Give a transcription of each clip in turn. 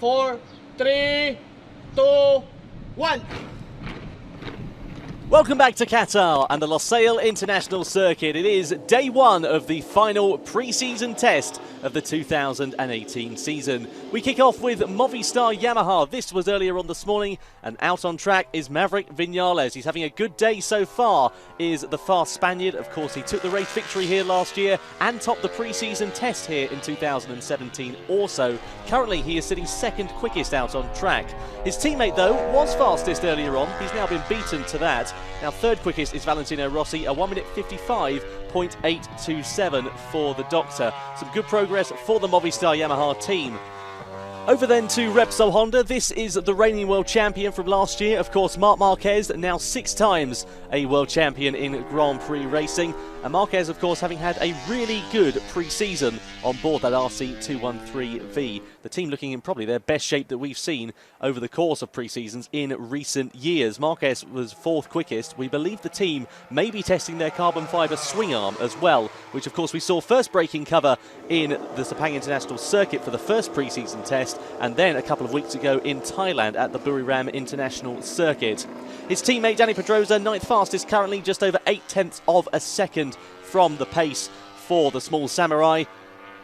4, 3, 2, 1. Welcome back to Qatar and the Losail International Circuit. It is day one of the final pre-season test of the 2018 season. We kick off with Movistar Yamaha. This was earlier on this morning, and out on track is Maverick Viñales. He's having a good day so far, is the fast Spaniard. Of course, he took the race victory here last year and topped the pre-season test here in 2017 also. Currently, he is sitting second quickest out on track. His teammate, though, was fastest earlier on. He's now been beaten to that. Now, third quickest is Valentino Rossi, a 1 minute 55.827 for the Doctor. Some good progress for the Movistar Yamaha team. Over then to Repsol Honda. This is the reigning world champion from last year. Of course, Marc Marquez, now 6 times a world champion in Grand Prix racing. And Marquez, of course, having had a really good pre-season on board that RC213V. The team looking in probably their best shape that we've seen over the course of pre-seasons in recent years. Marquez was 4th quickest. We believe the team may be testing their carbon fibre swing arm as well, which of course we saw first breaking cover in the Sepang International Circuit for the first pre-season test, and then a couple of weeks ago in Thailand at the Buriram International Circuit. His teammate Danny Pedrosa, 9th fastest, currently just over 0.8 of a second from the pace for the small samurai.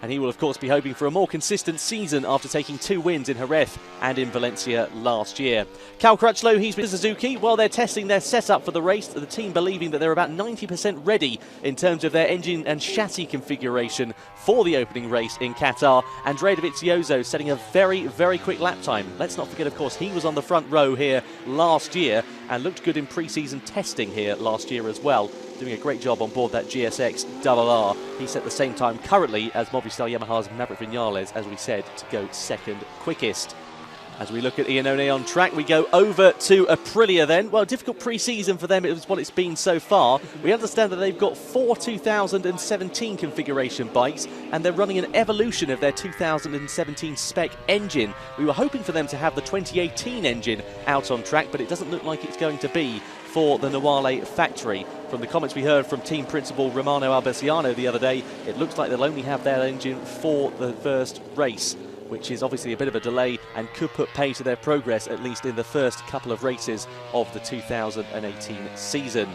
And he will, of course, be hoping for a more consistent season after taking 2 wins in Jerez and in Valencia last year. Cal Crutchlow, he's with Suzuki. While they're testing their setup for the race, the team believing that they're about 90% ready in terms of their engine and chassis configuration for the opening race in Qatar. Andrea Dovizioso setting a very, very quick lap time. Let's not forget, of course, he was on the front row here last year and looked good in pre-season testing here last year as well, doing a great job on board that GSX RR. He set the same time currently as Movistar Yamaha's Maverick Viñales, as we said, to go second quickest. As we look at Iannone on track, we go over to Aprilia then. Well, difficult pre-season for them is what it's been so far. We understand that they've got 4 2017 configuration bikes, and they're running an evolution of their 2017 spec engine. We were hoping for them to have the 2018 engine out on track, but it doesn't look like it's going to be for the Nawale factory. From the comments we heard from team principal Romano Albesiano the other day, it looks like they'll only have their engine for the first race, which is obviously a bit of a delay and could put pay to their progress, at least in the first couple of races of the 2018 season.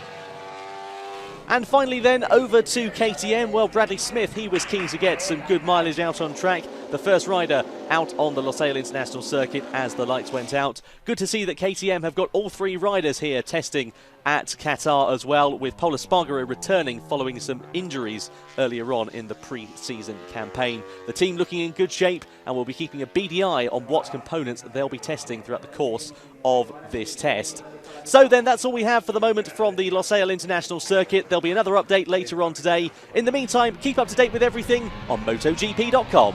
And finally then, over to KTM. Well, Bradley Smith, he was keen to get some good mileage out on track. The first rider out on the Losail International Circuit as the lights went out. Good to see that KTM have got all 3 riders here testing at Qatar as well, with Pol Espargaro returning following some injuries earlier on in the pre-season campaign. The team looking in good shape, and will be keeping a beady eye on what components they'll be testing throughout the course of this test. So then, that's all we have for the moment from the Losail International Circuit. There'll be another update later on today. In the meantime, keep up to date with everything on MotoGP.com.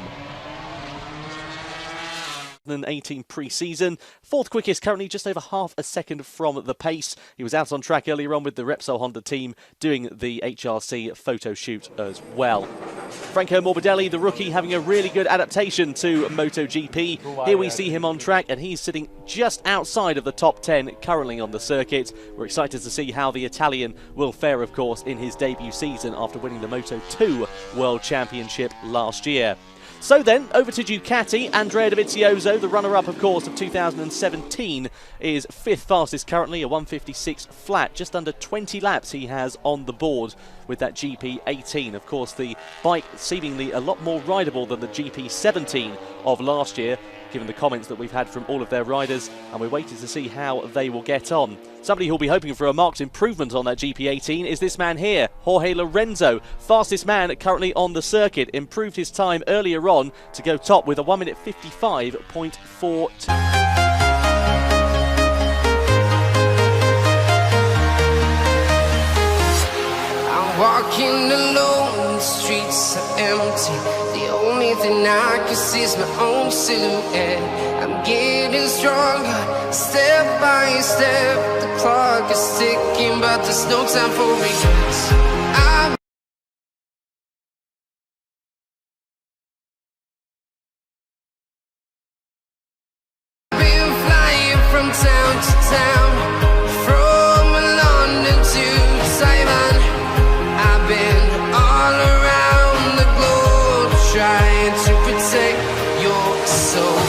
2018 pre-season. 4th quickest, currently just over half a second from the pace. He was out on track earlier on with the Repsol Honda team doing the HRC photo shoot as well. Franco Morbidelli, the rookie, having a really good adaptation to MotoGP. Here we see him on track, and he's sitting just outside of the top 10 currently on the circuit. We're excited to see how the Italian will fare, of course, in his debut season after winning the Moto2 World Championship last year. So then, over to Ducati. Andrea Dovizioso, the runner-up, of course, of 2017, is 5th fastest currently, a 156 flat. Just under 20 laps he has on the board with that GP18. Of course, the bike seemingly a lot more rideable than the GP17 of last year, given the comments that we've had from all of their riders, and we're waiting to see how they will get on. Somebody who'll be hoping for a marked improvement on that GP18 is this man here, Jorge Lorenzo, fastest man currently on the circuit. Improved his time earlier on to go top with a 1 minute 55.42. Walking alone, the streets are empty. The only thing I can see is my own silhouette. I'm getting stronger, step by step. The clock is ticking, but there's no time for regrets. I've been flying from town to town, from London to Taiwan. I've been all around the globe trying to protect your soul.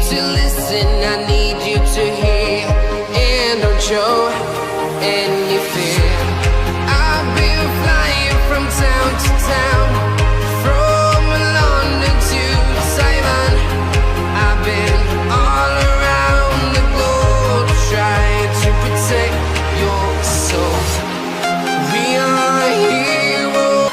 to listen, I need you to hear, and don't show any fear. I've been flying from town to town, from London to Taiwan. I've been all around the globe trying to protect your soul. We are heroes.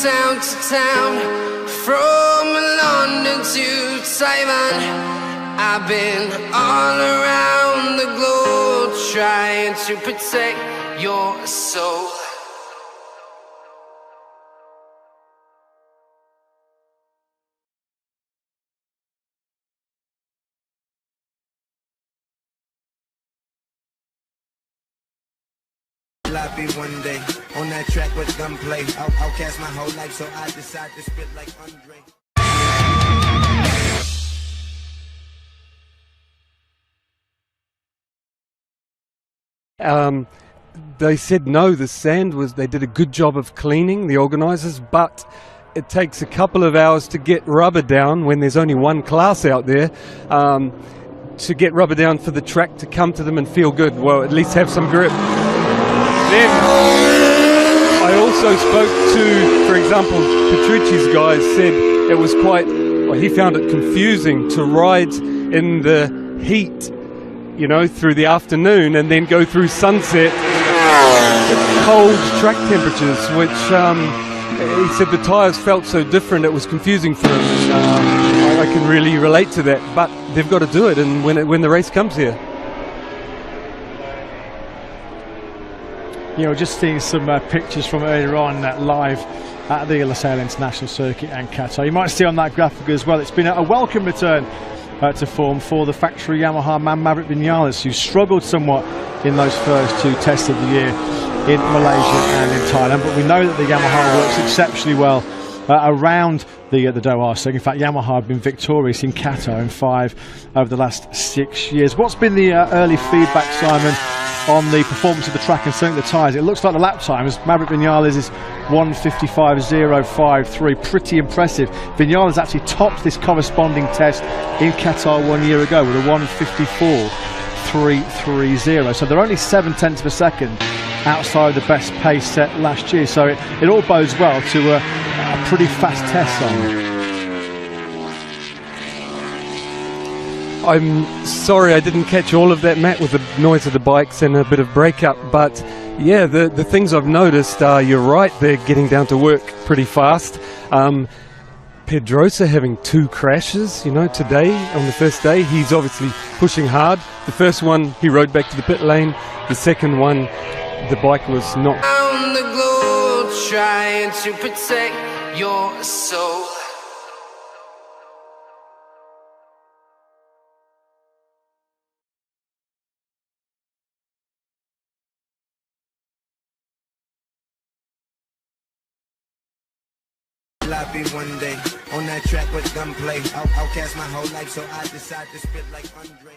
Town to town, from London to Taiwan. I've been all around the globe trying to protect your soul. I'll be one day on that track with gunplay. I'll cast my whole life, so I decide to spit like Andre. They said no, the sand was, they did a good job of cleaning, the organisers, but it takes a couple of hours to get rubber down when there's only one class out there. To get rubber down for the track to come to them and feel good, well, at least have some grip. Then I also spoke to, for example, Petrucci's guys said it was quite, well, he found it confusing to ride in the heat, you know, through the afternoon and then go through sunset at cold track temperatures, which he said the tyres felt so different, it was confusing for him. I can really relate to that, but they've got to do it, and when the race comes here. You know, just seeing some pictures from earlier on live at the Losail International Circuit and Qatar. You might see on that graphic as well, it's been a welcome return to form for the factory Yamaha man Maverick Vinales, who struggled somewhat in those first two tests of the year in Malaysia and in Thailand. But we know that the Yamaha works exceptionally well around the Doha circuit. In fact, Yamaha have been victorious in Qatar in 5 over the last 6 years. What's been the early feedback, Simon, on the performance of the track and certainly the tyres? It looks like the lap time as Maverick Vinales is 1:55.053, pretty impressive. Vinales actually topped this corresponding test in Qatar 1 year ago with a 1:54.330, so they're only 0.7 of a second outside the best pace set last year, so it all bodes well to a pretty fast test on. I'm sorry I didn't catch all of that, Matt, with the noise of the bikes and a bit of breakup, but yeah, the things I've noticed are, you're right, they're getting down to work pretty fast. Pedrosa having 2 crashes, you know, today, on the first day. He's obviously pushing hard. The first one, he rode back to the pit lane. The second one, the bike was not. On the globe trying to protect your soul. I'll be one day on that track with gunplay. I'll cast my whole life, so I decide to spit like Andre.